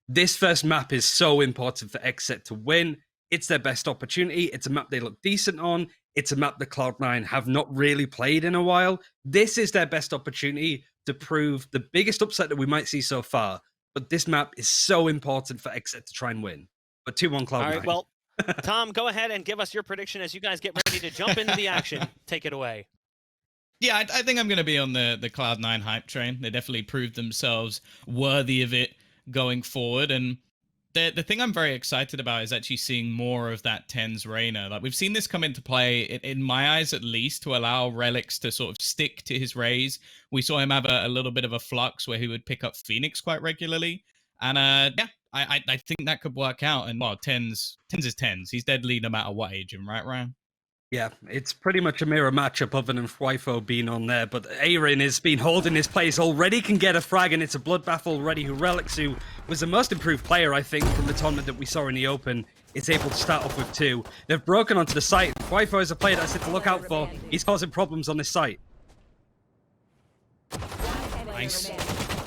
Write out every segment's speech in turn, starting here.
This first map is so important for XSET to win. It's their best opportunity. It's a map they look decent on. It's a map that Cloud9 have not really played in a while. This is their best opportunity to prove the biggest upset that we might see so far. But this map is so important for XSET to try and win. But 2-1 Cloud9. All right, well, Tom, go ahead and give us your prediction as you guys get ready to jump into the action. Take it away. Yeah, I think I'm going to be on the Cloud9 hype train. They definitely proved themselves worthy of it going forward. And the thing I'm very excited about is actually seeing more of that TenZ Reyna. Like, we've seen this come into play, in my eyes at least, to allow Relyks to sort of stick to his Raze. We saw him have a little bit of a flux where he would pick up Phoenix quite regularly. And yeah, I think that could work out. And well, TenZ is TenZ. He's deadly no matter what age, right, Ryan? Yeah, it's pretty much a mirror matchup other than thwifo being on there, but AYRIN has been holding his place already, can get a frag, and it's a bloodbath already. Relyks, who was the most improved player, I think, from the tournament that we saw in the Open, is able to start off with 2. They've broken onto the site. thwifo is a player that's to look out for. He's causing problems on this site. Nice.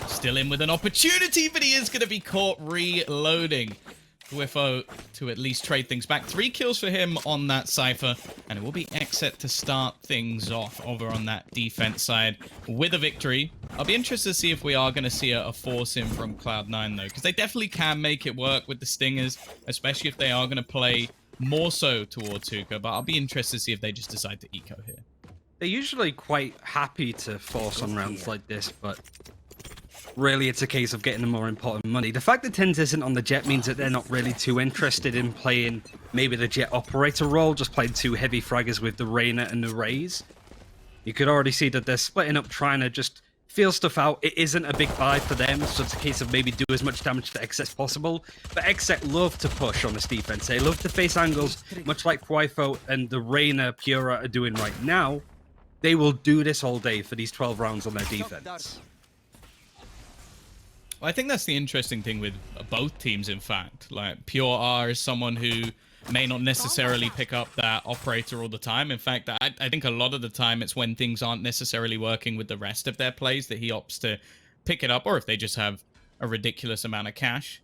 Still in with an opportunity, but he is going to be caught reloading. thwifo to at least trade things back. 3 kills for him on that Cypher, and it will be XSET to start things off over on that defense side with a victory. I'll be interested to see if we are going to see a force in from Cloud9 though, because they definitely can make it work with the Stingers, especially if they are going to play more so towards Hookah, but I'll be interested to see if they just decide to eco here. They're usually quite happy to force on rounds like this, but really it's a case of getting the more important money. The fact that TenZ isn't on the Jet means that they're not really too interested in playing maybe the Jet operator role, just playing 2 heavy fraggers with the Reyna and the Raze. You could already see that they're splitting up, trying to just feel stuff out. It isn't a big buy for them, so it's a case of maybe do as much damage to XSET as possible. But XSET love to push on this defense. They love to face angles, much like thwifo and the Reyna Pura are doing right now. They will do this all day for these 12 rounds on their defense. I think that's the interesting thing with both teams, in fact. Like, Pure R is someone who may not necessarily pick up that operator all the time. In fact, I think a lot of the time it's when things aren't necessarily working with the rest of their plays that he opts to pick it up, or if they just have a ridiculous amount of cash.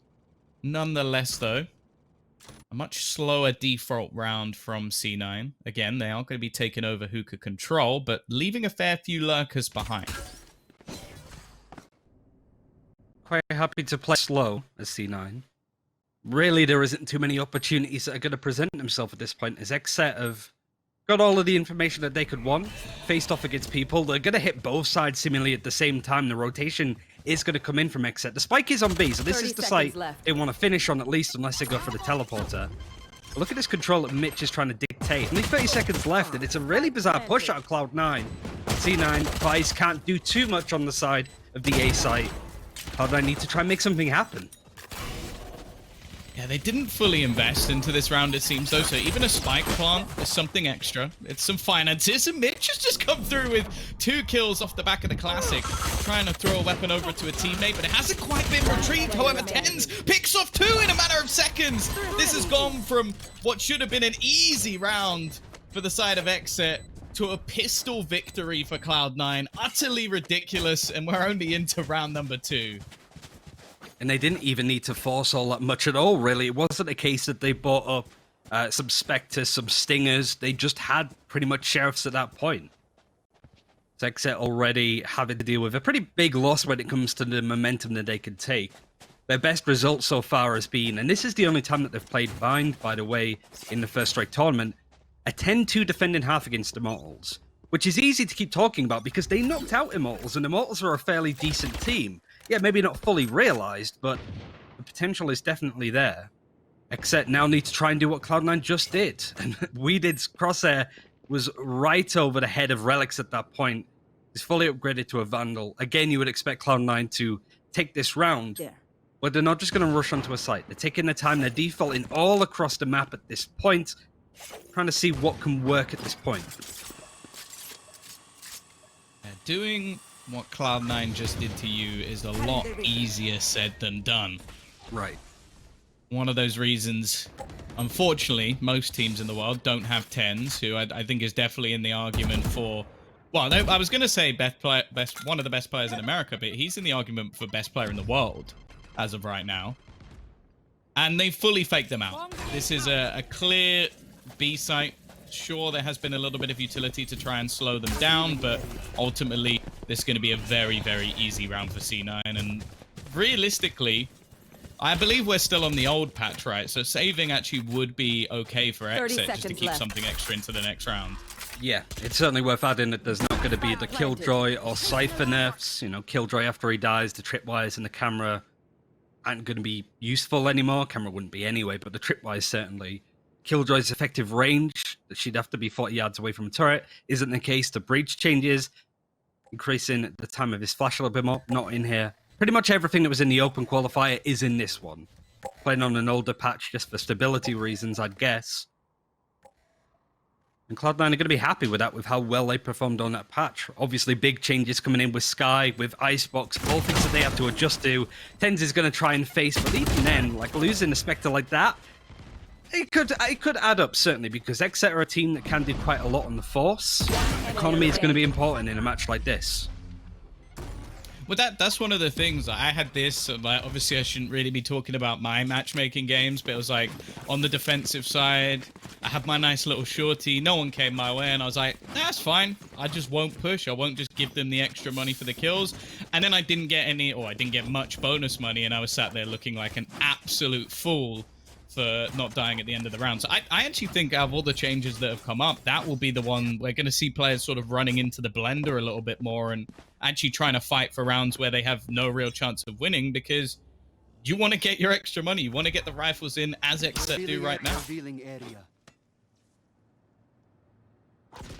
Nonetheless, though, a much slower default round from C9. Again, they are going to be taking over Hookah control, but leaving a fair few lurkers behind. Quite happy to play slow as C9. Really, there isn't too many opportunities that are going to present themselves at this point, as XSET have got all of the information that they could want, faced off against people. They're going to hit both sides seemingly at the same time. The rotation is going to come in from XSET. The spike is on B, so this is the site they want to finish on at least, unless they go for the teleporter. But look at this control that Mitch is trying to dictate. Only 30 seconds left, and it's a really bizarre push out of Cloud9. C9, Vice can't do too much on the side of the A site. Cloud9 need to try and make something happen. Yeah, they didn't fully invest into this round, it seems, though, so even a spike plant is something extra. It's some finances, and Mitch has just come through with 2 kills off the back of the Classic, trying to throw a weapon over to a teammate, but it hasn't quite been retrieved. However, TenZ picks off 2 in a matter of seconds. This has gone from what should have been an easy round for the side of XSET to a pistol victory for Cloud9. Utterly ridiculous, and we're only into round number 2. And they didn't even need to force all that much at all, really. It wasn't a case that they bought up some Spectres, some Stingers. They just had pretty much Sheriffs at that point. XSET already having to deal with a pretty big loss when it comes to the momentum that they could take. Their best result so far has been, and this is the only time that they've played Bind, by the way, in the first straight tournament, a 10-2 defending half against Immortals, which is easy to keep talking about because they knocked out Immortals, and Immortals are a fairly decent team. Yeah, maybe not fully realized, but the potential is definitely there. XSET now need to try and do what Cloud9 just did. And WeDid's crosshair was right over the head of Relyks at that point. He's fully upgraded to a Vandal. Again, you would expect Cloud9 to take this round, but they're not just going to rush onto a site. They're taking their time. They're defaulting all across the map at this point, trying to see what can work at this point. Doing what Cloud9 just did to you is a lot easier said than done. Right. One of those reasons, unfortunately, most teams in the world don't have TenZ, who I think is definitely in the argument for... Well, no, I was going to say one of the best players in America, but he's in the argument for best player in the world. as of right now. And they fully faked them out. This is a clear B site. Sure, there has been a little bit of utility to try and slow them down, but ultimately, this is going to be a very, very easy round for C9. And realistically, I believe we're still on the old patch, right? So saving actually would be okay for XSET just to keep something extra into the next round. Yeah, it's certainly worth adding that there's not going to be the Killjoy or Cypher nerfs. You know, Killjoy after he dies, the tripwires and the camera aren't going to be useful anymore. Camera wouldn't be anyway, but the tripwires certainly. Killjoy's effective range, that she'd have to be 40 yards away from a turret, isn't the case. The breach changes, increasing the time of his flash a little bit more. Not in here. Pretty much everything that was in the open qualifier is in this one. Playing on an older patch just for stability reasons, I'd guess. And Cloud9 are going to be happy with that, with how well they performed on that patch. Obviously, big changes coming in with Sky, with Icebox, all things that they have to adjust to. TenZ is going to try and face, but even then, like losing a Spectre like that, it could add up, certainly, because XSET are a team that can do quite a lot on the Force. Economy is going to be important in a match like this. Well, that's one of the things. I had this, like, obviously I shouldn't really be talking about my matchmaking games, but it was like, on the defensive side, I had my nice little shorty, no one came my way, and I was like, that's fine, I just won't push, I won't just give them the extra money for the kills, and then I didn't get any, or I didn't get much bonus money, and I was sat there looking like an absolute fool for not dying at the end of the round. So I actually think out of all the changes that have come up, that will be the one we're going to see players sort of running into the blender a little bit more and actually trying to fight for rounds where they have no real chance of winning, because you want to get your extra money. You want to get the rifles in as XSET do right now.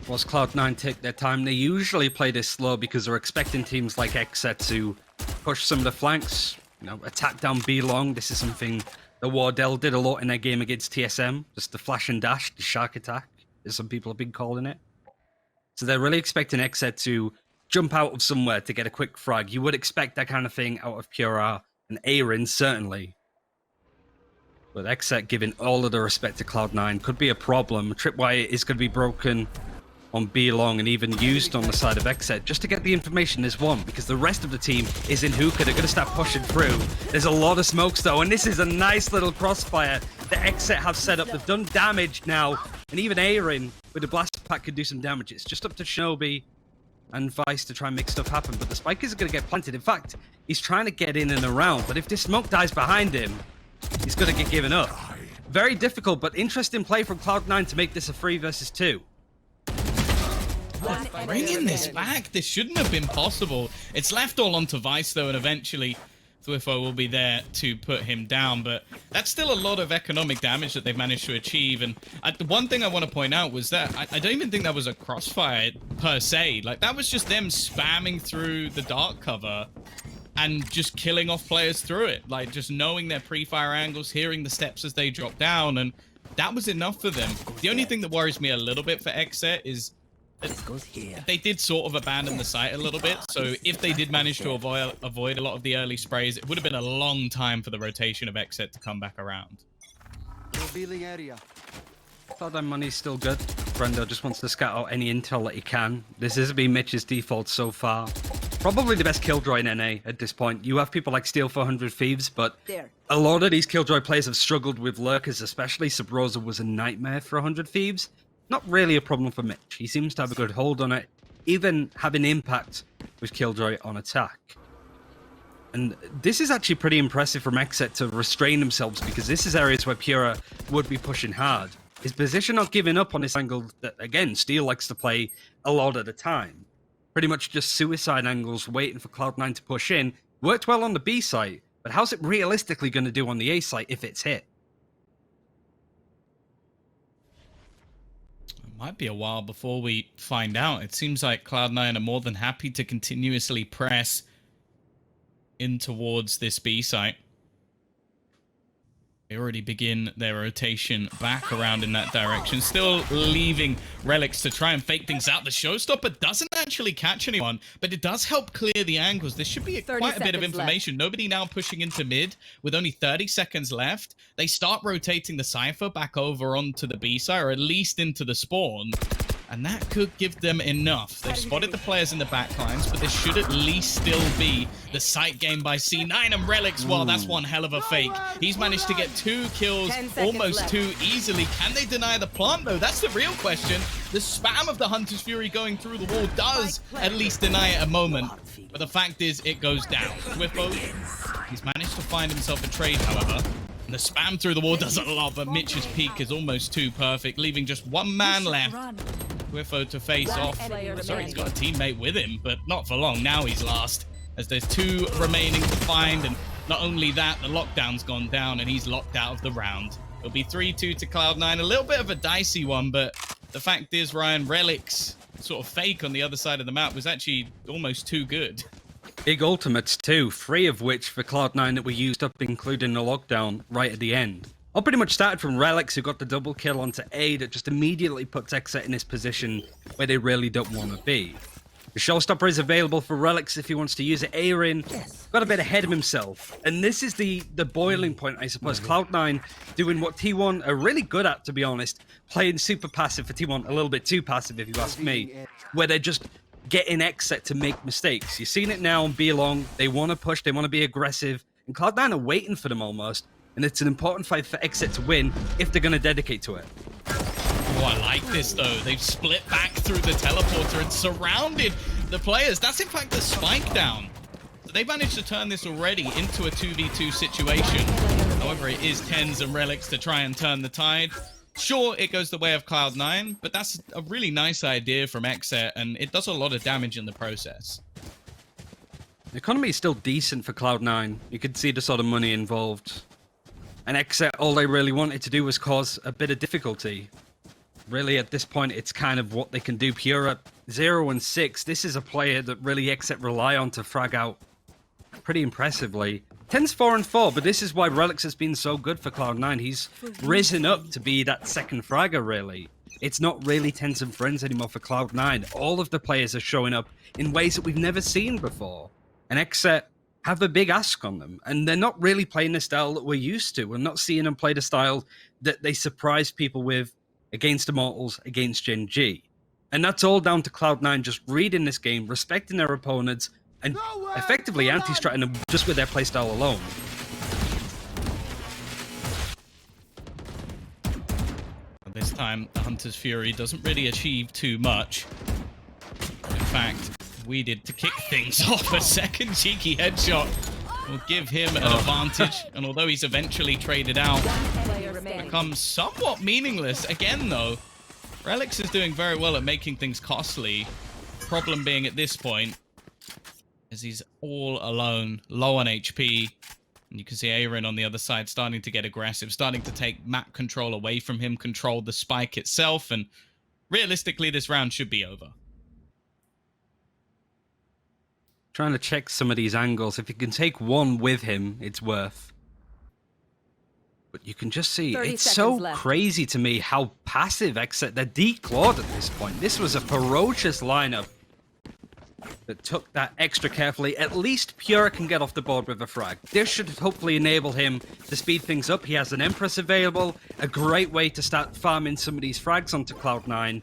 Whilst Cloud9 take their time, they usually play this slow because they're expecting teams like XSET to push some of the flanks, you know, attack down B long. This is something the Wardell did a lot in their game against TSM, just the flash and dash, the shark attack, as some people have been calling it. So they're really expecting XSET to jump out of somewhere to get a quick frag. You would expect that kind of thing out of Pura and AYRIN, certainly. But XSET, giving all of the respect to Cloud9, could be a problem. Tripwire is going to be broken on B long and even used on the side of XSET just to get the information as one, because the rest of the team is in hookah. They're going to start pushing through. There's a lot of smokes though, and this is a nice little crossfire that XSET have set up. They've done damage now, and even AYRIN with the blast pack could do some damage. It's just up to Shinobi and Vice to try and make stuff happen, but the spike is going to get planted. In fact, he's trying to get in and around, but if this smoke dies behind him, he's going to get given up. Very difficult, but interesting play from Cloud9 to make this a 3 versus 2. Bringing this back, this shouldn't have been possible. It's left all onto Vice though, and eventually thwifo will be there to put him down, but that's still a lot of economic damage that they've managed to achieve. And the one thing I want to point out was that I don't even think that was a crossfire per se. Like, that was just them spamming through the dark cover and just killing off players through it, like just knowing their pre-fire angles, hearing the steps as they drop down, and that was enough for them. The only thing that worries me a little bit for XSET is they did sort of abandon the site a little bit, so if they did manage to avoid a lot of the early sprays, it would have been a long time for the rotation of XSET to come back around. Cloud9 money's still good. Brando just wants to scout out any intel that he can. This has been Mitch's default so far. Probably the best Killjoy in NA at this point. You have people like Steel 400 Thieves, but a lot of these Killjoy players have struggled with lurkers, especially. Sabrosa was a nightmare for 100 Thieves. Not really a problem for Mitch. He seems to have a good hold on it, even having impact with Killjoy on attack. And this is actually pretty impressive from XSET to restrain themselves, because this is areas where Pura would be pushing hard. His position not giving up on this angle that, again, Steel likes to play a lot of the time. Pretty much just suicide angles, waiting for Cloud9 to push in. Worked well on the B site, but how's it realistically going to do on the A site if it's hit? Might be a while before we find out. It seems like Cloud9 are more than happy to continuously press in towards this B site. They already begin their rotation back around in that direction, still leaving Relyks to try and fake things out. The showstopper doesn't actually catch anyone, but it does help clear the angles. This should be quite a bit of information. Nobody now pushing into mid with only 30 seconds left. They start rotating the Cypher back over onto the B side, or at least into the spawn. And that could give them enough. They've spotted the players in the backlines, but this should at least still be the sight game by C9 and Relyks. Well, that's one hell of a fake. He's managed to get 2 kills almost too easily. Can they deny the plant, though? That's the real question. The spam of the Hunter's Fury going through the wall does at least deny it a moment. But the fact is, it goes down. thwifo, he's managed to find himself a trade, however. And the spam through the wall does a lot, but Mitch's peak is almost too perfect, leaving just 1 man left. thwifo to face off. Sorry, he's got a teammate with him, but not for long. Now he's last, as there's 2 remaining to find. And not only that, the lockdown's gone down, and he's locked out of the round. It'll be 3-2 to Cloud9. A little bit of a dicey one, but the fact is, Ryan, Relyks sort of fake on the other side of the map was actually almost too good. Big ultimates too, 3 of which for Cloud9 that were used up, including the lockdown right at the end. All pretty much started from Relyks, who got the double kill onto A that just immediately puts XSET in this position where they really don't want to be. The showstopper is available for Relyks if he wants to use it. AYRIN got a bit ahead of himself. And this is the boiling point, I suppose. Cloud9 doing what T1 are really good at, to be honest. Playing super passive for T1, a little bit too passive if you ask me. Where they're just getting XSET to make mistakes. You've seen it now on B-Long. They want to push, they want to be aggressive. And Cloud9 are waiting for them almost. And it's an important fight for XSET to win if they're going to dedicate to it. Oh, I like this, though. They've split back through the teleporter and surrounded the players. That's, in fact, the spike down. So they managed to turn this already into a 2v2 situation. However, it is TenZ and Relyks to try and turn the tide. Sure, it goes the way of Cloud9, but that's a really nice idea from XSET, and it does a lot of damage in the process. The economy is still decent for Cloud9. You could see the sort of money involved. And XSET, all they really wanted to do was cause a bit of difficulty. Really, at this point, it's kind of what they can do. Pure at 0 and 6. This is a player that really XSET rely on to frag out pretty impressively. TenZ 4 and 4, but this is why Relyks has been so good for Cloud9. He's risen up to be that second fragger, really. It's not really TenZ and friends anymore for Cloud9. All of the players are showing up in ways that we've never seen before. And XSET have a big ask on them, and they're not really playing the style that we're used to. We're not seeing them play the style that they surprise people with against Immortals, against Gen G. And that's all down to Cloud9 just reading this game, respecting their opponents, and effectively anti-stratting them just with their playstyle alone. This time, the Hunter's Fury doesn't really achieve too much. In fact, WeDid to kick things off. A second cheeky headshot will give him an advantage. And although he's eventually traded out, becomes somewhat meaningless. Again, though, Relyks is doing very well at making things costly. Problem being at this point, as he's all alone, low on HP. And you can see AYRIN on the other side starting to get aggressive, starting to take map control away from him, control the spike itself. And realistically, this round should be over. Trying to check some of these angles. If you can take one with him, it's worth. But you can just see, it's so crazy to me how passive XSET. They're declawed at this point. This was a ferocious lineup that took that extra carefully. At least Pure can get off the board with a frag. This should hopefully enable him to speed things up. He has an Empress available, a great way to start farming some of these frags onto Cloud9.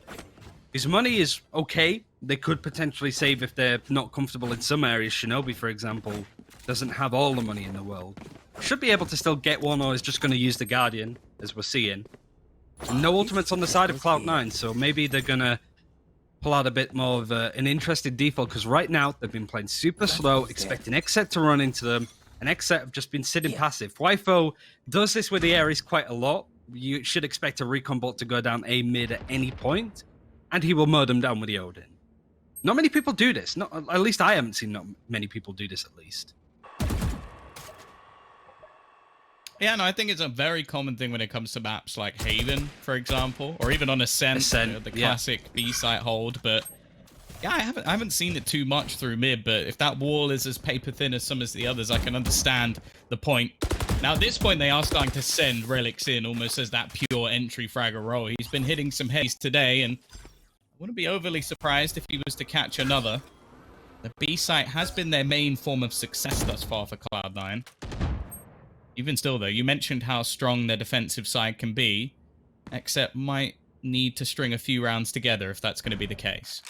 His money is okay. They could potentially save if they're not comfortable in some areas. Shinobi, for example, doesn't have all the money in the world. Should be able to still get one, or is just going to use the Guardian, as we're seeing. And no ultimates on the side of Cloud9, so maybe they're going to pull out a bit more of an interested default, because right now they've been playing super slow, expecting XSET to run into them, and XSET have just been sitting passive. thwifo does this with the Ares quite a lot. You should expect a recon bot to go down A mid at any point, and he will mow them down with the Odin. Not many people do this. Not, at least I haven't seen not many people do this, at least. Yeah, no, I think it's a very common thing when it comes to maps like Haven, for example, or even on Ascent, the classic B-site hold. But yeah, I haven't seen it too much through mid, but if that wall is as paper thin as some of the others, I can understand the point. Now, at this point, they are starting to send Relyks in almost as that pure entry fragger role. He's been hitting some heads today, and I wouldn't be overly surprised if he was to catch another. The B-site has been their main form of success thus far for Cloud9. Even still, though, you mentioned how strong their defensive side can be. XSET might need to string a few rounds together if that's going to be the case.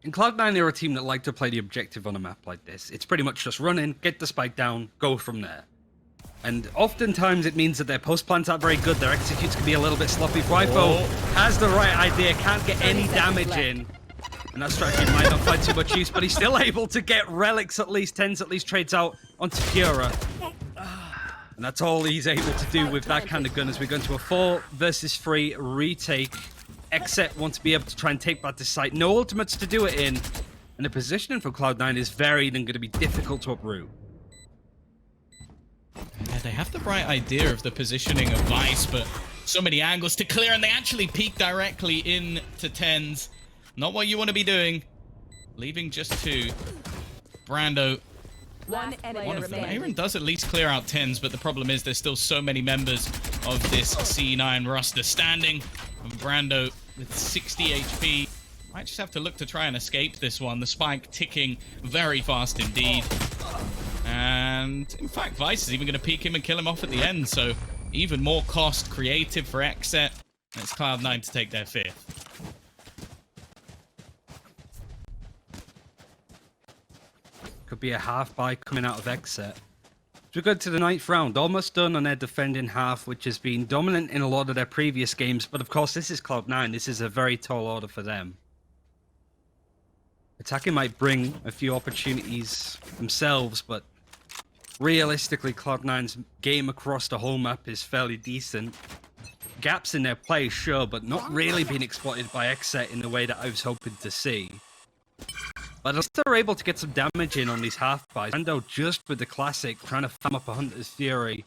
In Cloud9, they're a team that like to play the objective on a map like this. It's pretty much just run in, get the spike down, go from there. And oftentimes it means that their post plants aren't very good, their executes can be a little bit sloppy. thwifo has the right idea, can't get any damage in. And that strategy might not find too much use, but he's still able to get Relyks at least. TenZ at least trades out onto Fiora. And that's all he's able to do with that kind of gun as we go into a 4 versus 3 retake. XSET want to be able to try and take back this site. No ultimates to do it in. And the positioning for Cloud9 is varied and going to be difficult to uproot. Yeah, they have the right idea of the positioning of Vice, but so many angles to clear, and they actually peek directly into TenZ. Not what you want to be doing. Leaving just 2. Brando. One of them. AYRIN does at least clear out TenZ, but the problem is there's still so many members of this C9 roster standing. And Brando with 60 HP. Might just have to look to try and escape this one. The spike ticking very fast indeed. And in fact, Vice is even going to peek him and kill him off at the end. So even more cost creative for XSET. And it's Cloud9 to take their 5th. Could be a half buy coming out of XSET. So we go to the 9th round, almost done on their defending half, which has been dominant in a lot of their previous games. But of course, this is Cloud9. This is a very tall order for them. Attacking might bring a few opportunities themselves, but realistically, Cloud9's game across the whole map is fairly decent. Gaps in their play, sure, but not really being exploited by XSET in the way that I was hoping to see. But at least they're able to get some damage in on these half buys. Brando just with the classic, trying to farm up a Hunter's Fury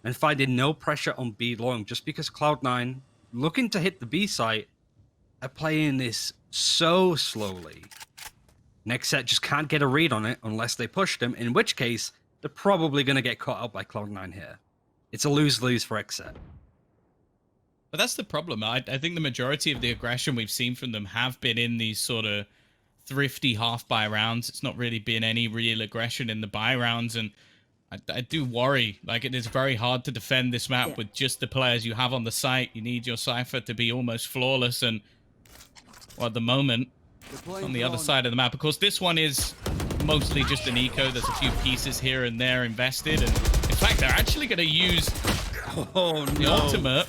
and finding no pressure on B long, just because Cloud9, looking to hit the B site, are playing this so slowly. Next set just can't get a read on it unless they push them, in which case they're probably going to get caught out by Cloud9 here. It's a lose-lose for XSET. But that's the problem. I think the majority of the aggression we've seen from them have been in these sort of thrifty half-buy rounds. It's not really been any real aggression in the buy rounds, and I do worry. Like, it is very hard to defend this map with just the players you have on the site. You need your Cypher to be almost flawless, and well, at the moment, on the other side of the map. Of course, this one is mostly just an eco. There's a few pieces here and there invested, and in fact, they're actually going to use the ultimate.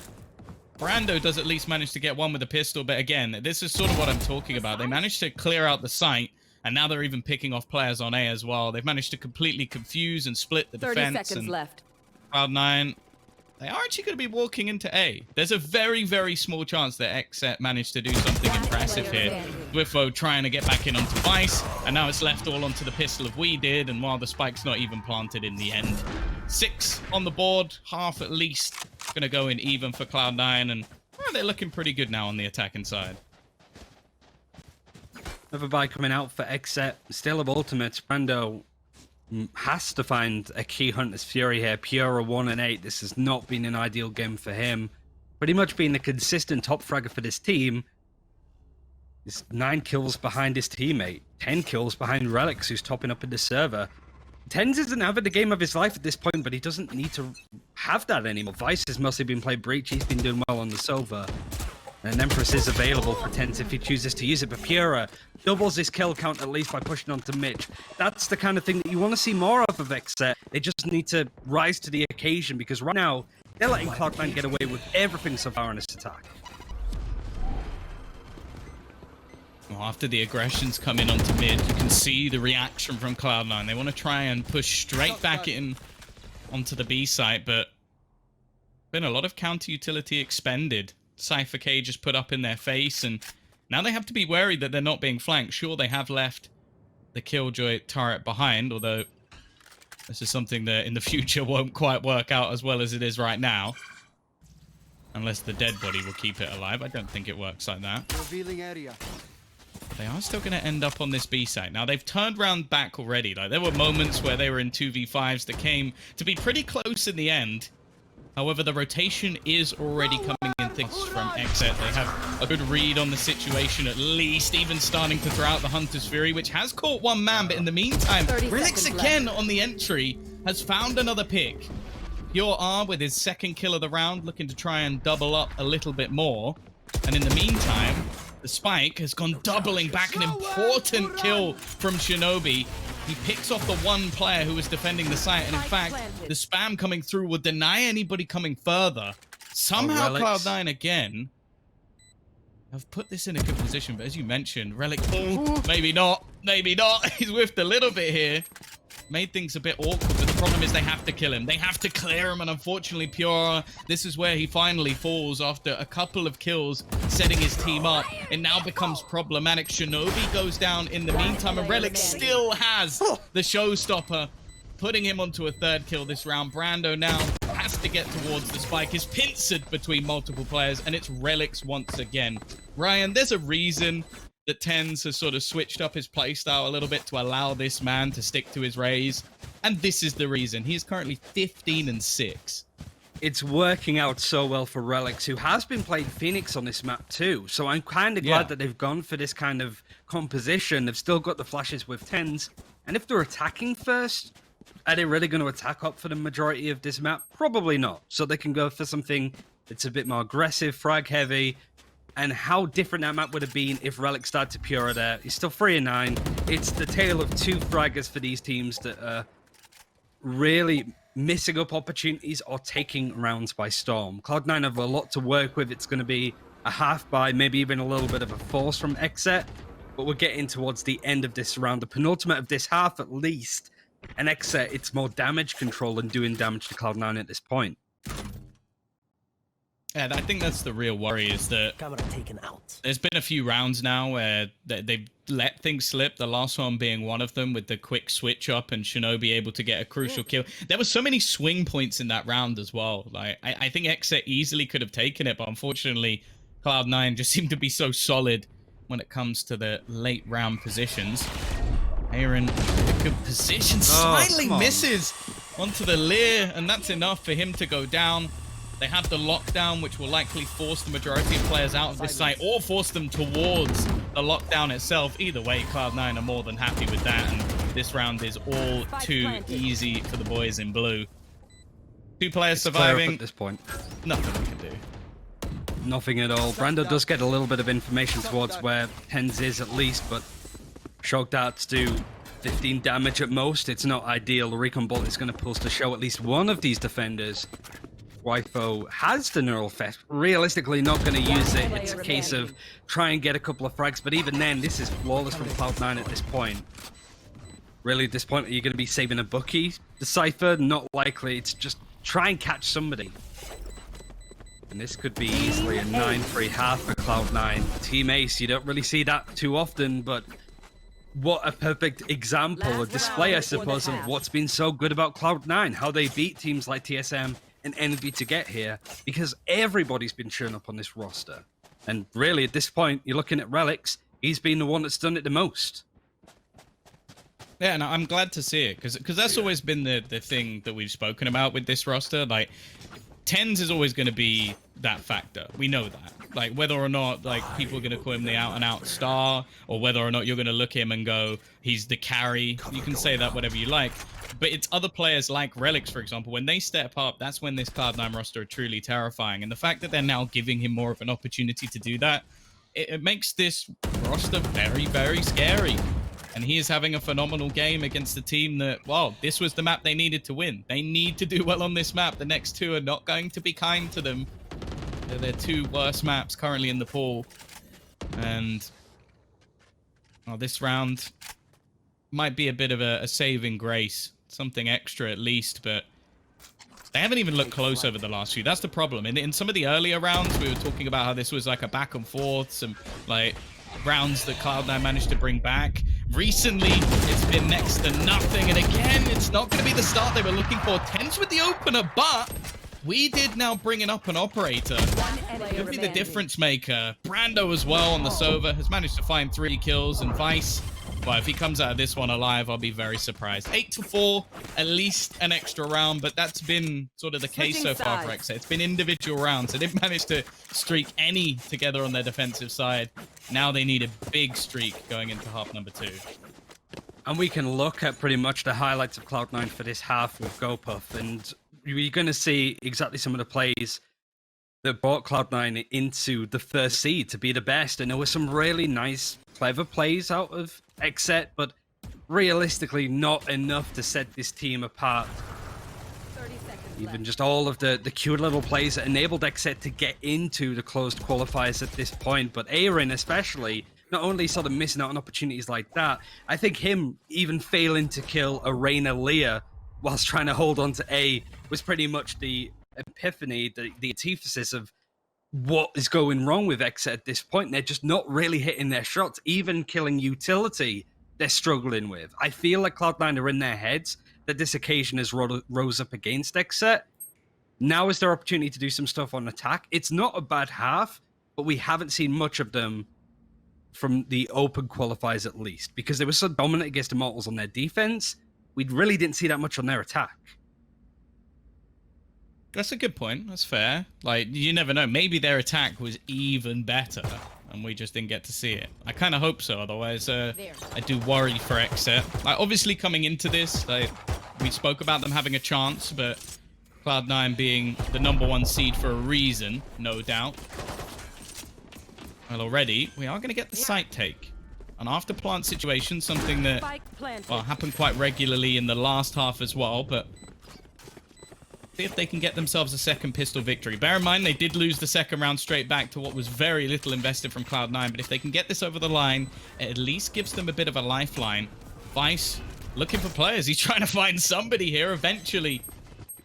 Brando does at least manage to get one with a pistol, but again, this is sort of what I'm talking about. They managed to clear out the site, and now they're even picking off players on A as well. They've managed to completely confuse and split the defense. 30 seconds left. Cloud9, they are actually going to be walking into A. There's a very, very small chance that XSET managed to do something impressive here. thwifo trying to get back in onto Vice, and now it's left all onto the pistol of WeDid, and while the spike's not even planted in the end. 6 on the board, half at least. Going to go in even for Cloud9, and well, they're looking pretty good now on the attacking side. Another buy coming out for XSET. Still of ultimates. Brando has to find a key Hunter's Fury here. Pura 1 and 8. This has not been an ideal game for him. Pretty much being the consistent top fragger for this team. He's 9 kills behind his teammate. 10 kills behind Relyks, who's topping up in the server. TenZ isn't having the game of his life at this point, but he doesn't need to have that anymore. Vice has mostly been playing Breach. He's been doing well on the Sova. And Empress is available for TenZ if he chooses to use it. But Pura doubles his kill count at least by pushing on to Mitch. That's the kind of thing that you want to see more of XSET. They just need to rise to the occasion, because right now, they're letting Cloud9 get away with everything so far in this attack. Well, after the aggressions come in onto mid, you can see the reaction from Cloud9. They want to try and push straight back in onto the B site, but been a lot of counter utility expended. Cypher Cage is put up in their face, and now they have to be wary that they're not being flanked. Sure, they have left the Killjoy turret behind, although this is something that in the future won't quite work out as well as it is right now. Unless the dead body will keep it alive. I don't think it works like that. Revealing area. They are still going to end up on this B site. Now, they've turned round back already. Like, there were moments where they were in 2v5s that came to be pretty close in the end. However, the rotation is already coming in things from XSET. They have a good read on the situation, at least, even starting to throw out the Hunter's Fury, which has caught one man. But in the meantime, Relyks again on the entry has found another pick. Pure R with his second kill of the round, looking to try and double up a little bit more. And in the meantime, the Spike has gone doubling back. An important kill from Shinobi. He picks off the one player who was defending the site, and in fact, the spam coming through will deny anybody coming further. Somehow Cloud9 again have put this in a good position, but as you mentioned, Relyks, maybe not, he's whiffed a little bit here. Made things a bit awkward, but the problem is they have to kill him. They have to clear him, and unfortunately, Pure, this is where he finally falls after a couple of kills, setting his team up. It now becomes problematic. Shinobi goes down in the meantime, and Relyks still has the showstopper, putting him onto a third kill this round. Brando now has to get towards the Spike, is pincered between multiple players, and it's Relyks once again. Ryan, there's a reason that TenZ has sort of switched up his playstyle a little bit to allow this man to stick to his Raze. And this is the reason. He is currently 15-6. It's working out so well for Relyks, who has been playing Phoenix on this map too. So I'm kind of glad that they've gone for this kind of composition. They've still got the flashes with TenZ. And if they're attacking first, are they really going to attack up for the majority of this map? Probably not. So they can go for something that's a bit more aggressive, frag heavy. And how different that map would have been if Relyks started to Pure there. He's still 3-9. It's the tale of two fraggers for these teams that are really missing up opportunities or taking rounds by storm. Cloud9 have a lot to work with. It's going to be a half buy, maybe even a little bit of a force from XSET. But we're getting towards the end of this round, the penultimate of this half at least. And XSET, it's more damage control than doing damage to Cloud9 at this point. Yeah, I think that's the real worry, is that there's been a few rounds now where they've let things slip, the last one being one of them with the quick switch up and Shinobi able to get a crucial kill. There were so many swing points in that round as well. Like I think XSET easily could have taken it, but unfortunately Cloud9 just seemed to be so solid when it comes to the late round positions. AYRIN in a good position, slightly misses onto the Leer, and that's enough for him to go down. They have the lockdown, which will likely force the majority of players out of this site or force them towards the lockdown itself. Either way, Cloud9 are more than happy with that, and this round is all too easy for the boys in blue. Two players surviving. At this point, nothing we can do. Nothing at all. Brando does get a little bit of information towards where TenZ is at least, but shock darts do 15 damage at most. It's not ideal. The recon bolt is going to pulse to show at least one of these defenders. thwifo has the neural theft. Realistically, not going to use it. It's a case of try and get a couple of frags, but even then, this is flawless from Cloud9 at this point. Really, at this point, are you going to be saving a bookie? The Cypher, not likely. It's just try and catch somebody. And this could be easily a 9-3 half for Cloud9. Team Ace, you don't really see that too often, but what a perfect example, a display, I suppose, of what's been so good about Cloud9, how they beat teams like TSM and Envy to get here, because everybody's been showing up on this roster. And really, at this point, you're looking at Relyks, he's been the one that's done it the most. Yeah, and I'm glad to see it, because that's always been the thing that we've spoken about with this roster. Like, TenZ is always going to be that factor. We know that. Like, whether or not, like, people are going to call him the out-and-out star, or whether or not you're going to look at him and go, he's the carry. You can say that whatever you like. But it's other players like Relyks, for example, when they step up, that's when this Cloud9 roster are truly terrifying. And the fact that they're now giving him more of an opportunity to do that, it makes this roster very, very scary. And he is having a phenomenal game against a team that, well, this was the map they needed to win. They need to do well on this map. The next two are not going to be kind to them. They're their two worst maps currently in the pool. And well, this round might be a bit of a saving grace. Something extra at least, but they haven't even looked close over the last few. That's the problem. In some of the earlier rounds, we were talking about how this was like a back and forth, some like rounds that Cloud9 managed to bring back. Recently, it's been next to nothing, and again, it's not going to be the start they were looking for. TenZ with the opener, but WeDid now bringing up an operator. Could be the difference maker. Brando as well on the Sova has managed to find 3 kills, and Vice, well, if he comes out of this one alive, I'll be very surprised. 8-4, at least an extra round, but that's been sort of the case so far for XSET. It's been individual rounds. They didn't manage to streak any together on their defensive side. Now they need a big streak going into half number 2. And we can look at pretty much the highlights of Cloud9 for this half with GoPuff, and you're going to see exactly some of the plays that brought Cloud9 into the first seed to be the best. And there were some really nice, clever plays out of XSET, but realistically not enough to set this team apart. 30 seconds Even left. just all of the cute little plays that enabled XSET to get into the closed qualifiers at this point. But AYRIN especially, not only sort of missing out on opportunities like that, I think him even failing to kill a Reyna Leah whilst trying to hold on to A was pretty much the epiphany, the antithesis of what is going wrong with XSET at this point. They're just not really hitting their shots. Even killing utility, they're struggling with. I feel like Cloud9 are in their heads that this occasion has rose up against XSET. Now is their opportunity to do some stuff on attack. It's not a bad half, but we haven't seen much of them from the open qualifiers at least, because they were so dominant against Immortals on their defense. We really didn't see that much on their attack. That's a good point. That's fair. Like, you never know. Maybe their attack was even better, and we just didn't get to see it. I kind of hope so. Otherwise, I do worry for XSET. Like, obviously, coming into this, like, we spoke about them having a chance, but Cloud9 being the #1 seed for a reason, no doubt. Well, already, we are going to get the site take. An after plant situation, something that happened quite regularly in the last half as well, but see if they can get themselves a second pistol victory. Bear in mind, they did lose the second round straight back to what was very little invested from Cloud9, but if they can get this over the line, it at least gives them a bit of a lifeline. Vice looking for players. He's trying to find somebody here. Eventually,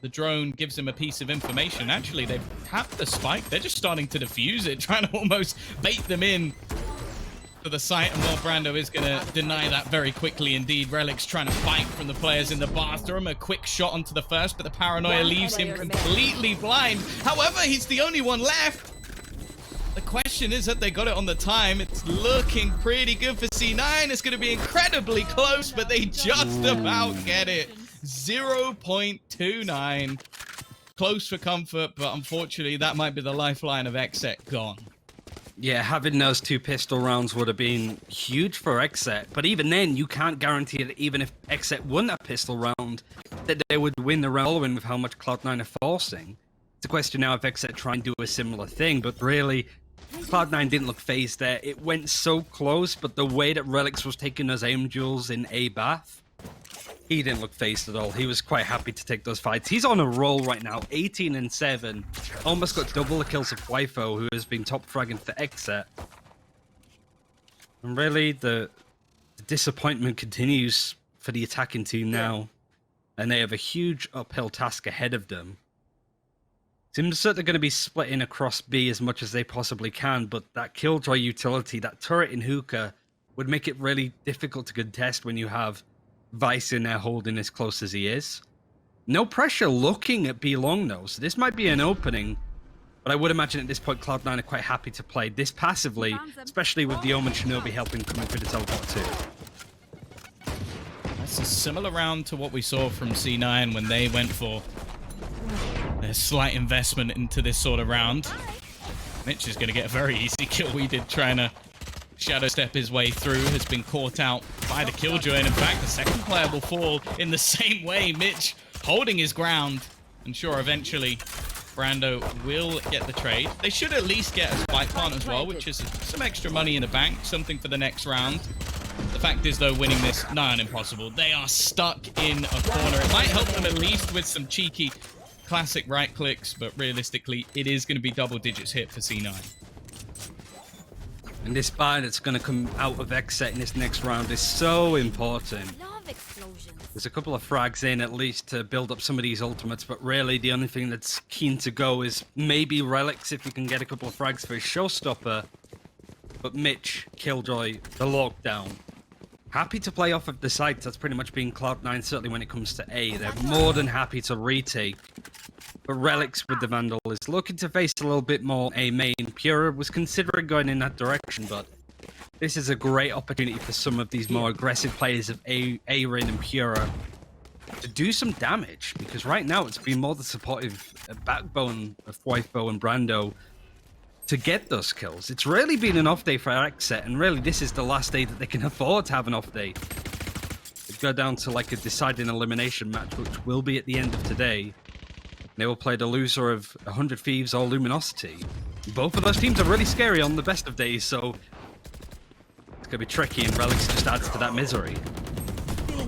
the drone gives him a piece of information. Actually, they've tapped the spike. They're just starting to defuse it, trying to almost bait them in to the site, and well, Brando is going to deny that very quickly indeed. Relyks trying to fight from the players in the bathroom. A quick shot onto the first, but the paranoia leaves him completely blind. However, he's the only one left. The question is that they got it on the time. It's looking pretty good for C9. It's going to be incredibly close, but they just about get it. 0.29. Close for comfort, but unfortunately, that might be the lifeline of XSET gone. Yeah, having those 2 pistol rounds would have been huge for XSET, but even then, you can't guarantee that even if XSET won that pistol round, that they would win the round following with how much Cloud9 are forcing. It's a question now if XSET try and do a similar thing, but really, Cloud9 didn't look phased there. It went so close, but the way that Relyks was taking those aim duels in A bath, he didn't look phased at all. He was quite happy to take those fights. He's on a roll right now, 18-7. Almost got double the kills of thwifo, who has been top fragging for XSET. And really, the disappointment continues for the attacking team now. And they have a huge uphill task ahead of them. Seems that they're going to be splitting across B as much as they possibly can, but that Killjoy utility, that turret in hookah, would make it really difficult to contest when you have Vice in there holding as close as he is. No pressure looking at B long though, so this might be an opening, but I would imagine at this point Cloud9 are quite happy to play this passively, especially with the Omen shinobi helping coming through the teleport too. That's a similar round to what we saw from C9 when they went for a slight investment into this sort of round. Mitch is going to get a very easy kill. WeDid trying to shadow step his way through, has been caught out by the Killjoy, and in fact the second player will fall in the same way. Mitch holding his ground, and sure, eventually Brando will get the trade. They should at least get a spike plant as well, which is some extra money in the bank, something for the next round. The fact is though, winning this, nigh on impossible. They are stuck in a corner. It might help them at least with some cheeky classic right clicks, but realistically it is going to be double digits hit for C9. And this buy that's going to come out of XSET in this next round is so important. Love explosions. There's a couple of frags in at least to build up some of these ultimates, but really the only thing that's keen to go is maybe Relyks if we can get a couple of frags for his showstopper. But Mitch, Killjoy, the lockdown. Happy to play off of the sites. That's pretty much been Cloud9, certainly when it comes to A. They're more than happy to retake. But Relyks with the Vandal is looking to face a little bit more A main. Pura was considering going in that direction, but this is a great opportunity for some of these more aggressive players of AYRIN and Pura to do some damage, because right now it's been more the supportive backbone of thwifo and Brando to get those kills. It's really been an off day for XSET, and really this is the last day that they can afford to have an off day. It go down to like a deciding elimination match, which will be at the end of today. They will play the loser of 100 Thieves or Luminosity. Both of those teams are really scary on the best of days, so it's gonna be tricky, and Relyks just adds to that misery.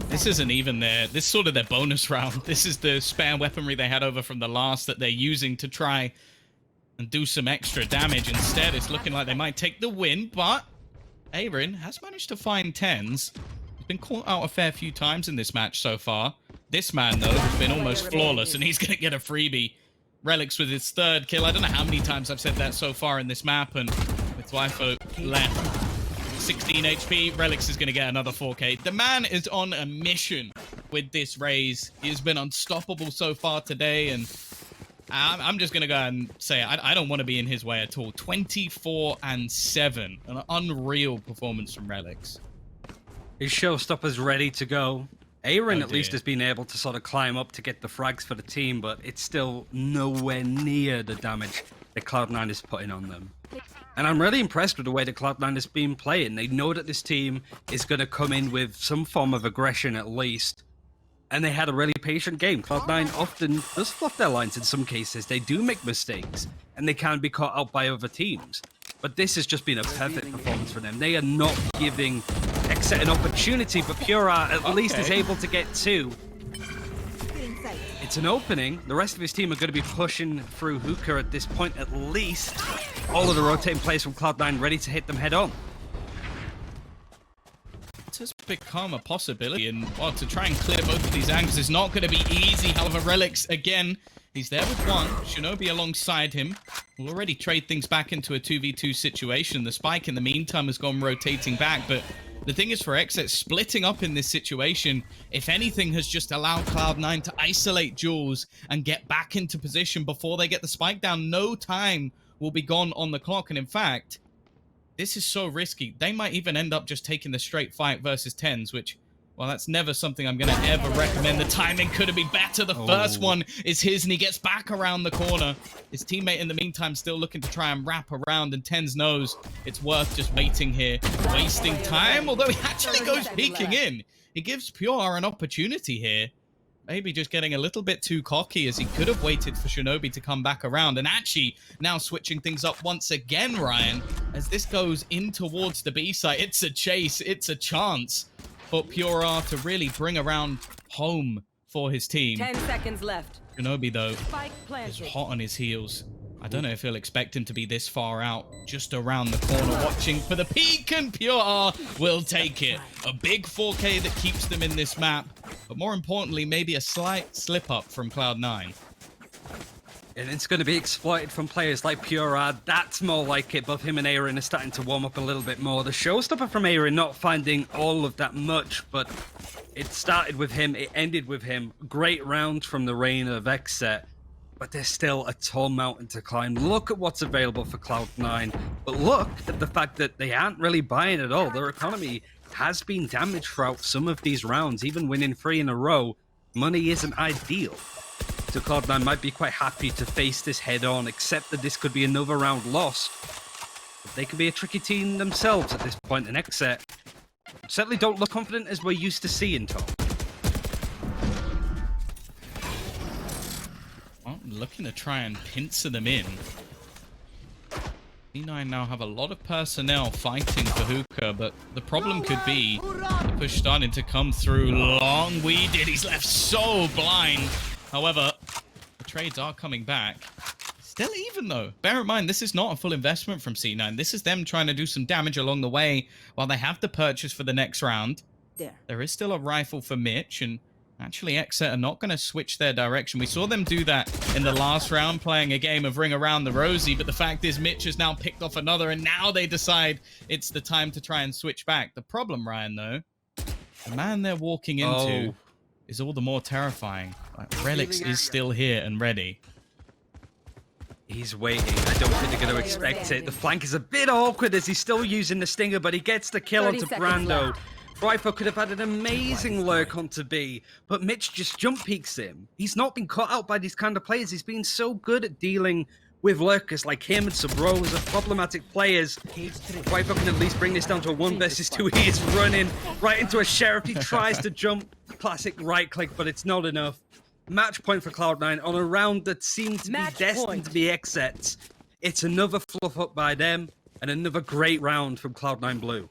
This isn't even this is sort of their bonus round. This is the spare weaponry they had over from the last that they're using to try and do some extra damage. Instead, it's looking like they might take the win, but AYRIN has managed to find TenZ. He's been caught out a fair few times in this match so far. This man, though, has been almost flawless, and he's going to get a freebie. Relyks with his 3rd kill. I don't know how many times I've said that so far in this map, and with thwifo left 16 HP, Relyks is going to get another 4K. The man is on a mission with this Raze. He has been unstoppable so far today, and I'm just going to go and say I don't want to be in his way at all. 24-7. An unreal performance from Relyks. His showstopper's ready to go. AYRIN Oh, at least dear. has been able to sort of climb up to get the frags for the team, but it's still nowhere near the damage that Cloud9 is putting on them. And I'm really impressed with the way that Cloud9 has been playing. They know that this team is going to come in with some form of aggression at least. And they had a really patient game. Cloud9 often does fluff their lines in some cases. They do make mistakes, and they can be caught out by other teams. But this has just been a perfect performance for them. They are not giving XSET an opportunity, but Pure at least is able to get 2. It's an opening. The rest of his team are going to be pushing through Hookah at this point at least. All of the rotating players from Cloud9 ready to hit them head on. It has become a possibility, and well, to try and clear both of these angles is not going to be easy. However, Relyks, again, he's there with 1. Shinobi alongside him will already trade things back into a 2v2 situation. The spike, in the meantime, has gone rotating back, but the thing is, for XSET, splitting up in this situation, if anything, has just allowed Cloud9 to isolate Jules and get back into position before they get the spike down. No time will be gone on the clock, and in fact, this is so risky. They might even end up just taking the straight fight versus TenZ, which, well, that's never something I'm going to ever recommend. The timing could have been better. The first one is his, and he gets back around the corner. His teammate, in the meantime, still looking to try and wrap around, and TenZ knows it's worth just waiting here, wasting time, although he actually goes peeking in. He gives Pure an opportunity here. Maybe just getting a little bit too cocky, as he could have waited for Shinobi to come back around. And actually, now switching things up once again, Ryan, as this goes in towards the B site. It's a chase. It's a chance for Pure to really bring around home for his team. 10 seconds left. Shinobi, though, Spike is planted. hot on his heels. I don't know if he'll expect him to be this far out, just around the corner, watching for the peak, and Pure will take it. A big 4K that keeps them in this map, but more importantly, maybe a slight slip-up from Cloud9. And it's going to be exploited from players like Pure. That's more like it, but him and AYRIN are starting to warm up a little bit more. The showstopper from AYRIN not finding all of that much, but it started with him, it ended with him. Great round from the Reyna of XSET, but there's still a tall mountain to climb. Look at what's available for Cloud9, but look at the fact that they aren't really buying at all. Their economy has been damaged throughout some of these rounds, even winning 3 in a row. Money isn't ideal. So Cloud9 might be quite happy to face this head on, except that this could be another round lost. But they could be a tricky team themselves at this point in XSET. Certainly don't look confident as we're used to seeing, Tom. Well, looking to try and pincer them in. C9 now have a lot of personnel fighting for Hookah, but the problem could be the push starting to come through long. WeDid, he's left so blind. However, the trades are coming back. Still even, though. Bear in mind, this is not a full investment from C9. This is them trying to do some damage along the way while they have the purchase for the next round. There is still a rifle for Mitch, and actually XSET are not going to switch their direction. We saw them do that in the last round, playing a game of Ring Around the Rosie, but the fact is Mitch has now picked off another, and now they decide it's the time to try and switch back. The problem, Ryan, though, the man they're walking into is all the more terrifying. Like, Relyks is still here and ready. He's waiting. I don't think they're going to expect it. The flank is a bit awkward as he's still using the stinger, but he gets the kill onto Brando. thwifo could have had an amazing lurk onto B, but Mitch just jump peeks him. He's not been caught out by these kind of players. He's been so good at dealing with lurkers like him and some rows of problematic players. thwifo can at least bring this down to a 1 versus 2. He is running right into a sheriff. He tries to jump. Classic right click, but it's not enough. match point for Cloud9 on a round that seemed to be Match destined point. to be XSET. It's another fluff up by them and another great round from Cloud9 Blue.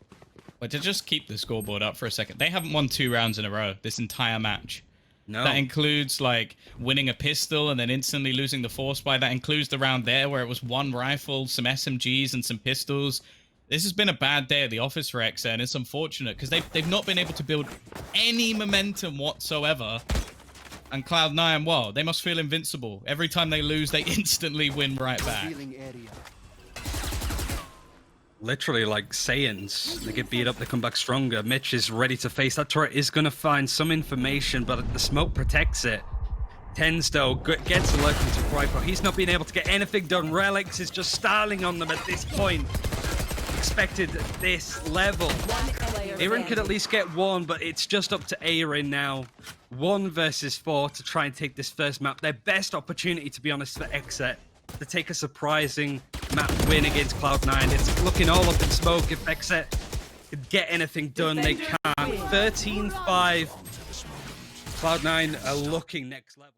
But to just keep the scoreboard up for a second, they haven't won 2 rounds in a row this entire match. No. That includes like winning a pistol and then instantly losing the force by. That includes the round there where it was 1 rifle, some SMGs, and some pistols. This has been a bad day at the office for XSET, and it's unfortunate because they've not been able to build any momentum whatsoever. And Cloud9, well, they must feel invincible. Every time they lose, they instantly win right back. Literally like Saiyans. They get beat up, they come back stronger. Mitch is ready to face. That turret is going to find some information, but the smoke protects it. TenZ, though, gets alerted to thwifo. He's not being able to get anything done. Relyks is just styling on them at this point. Expected this level. AYRIN could at least get 1, but it's just up to AYRIN now. 1 versus 4 to try and take this first map. Their best opportunity, to be honest, for XSET to take a surprising map win against Cloud9. It's looking all up in smoke. If XSET could get anything done, they can't. 13-5. Cloud9 are looking next level.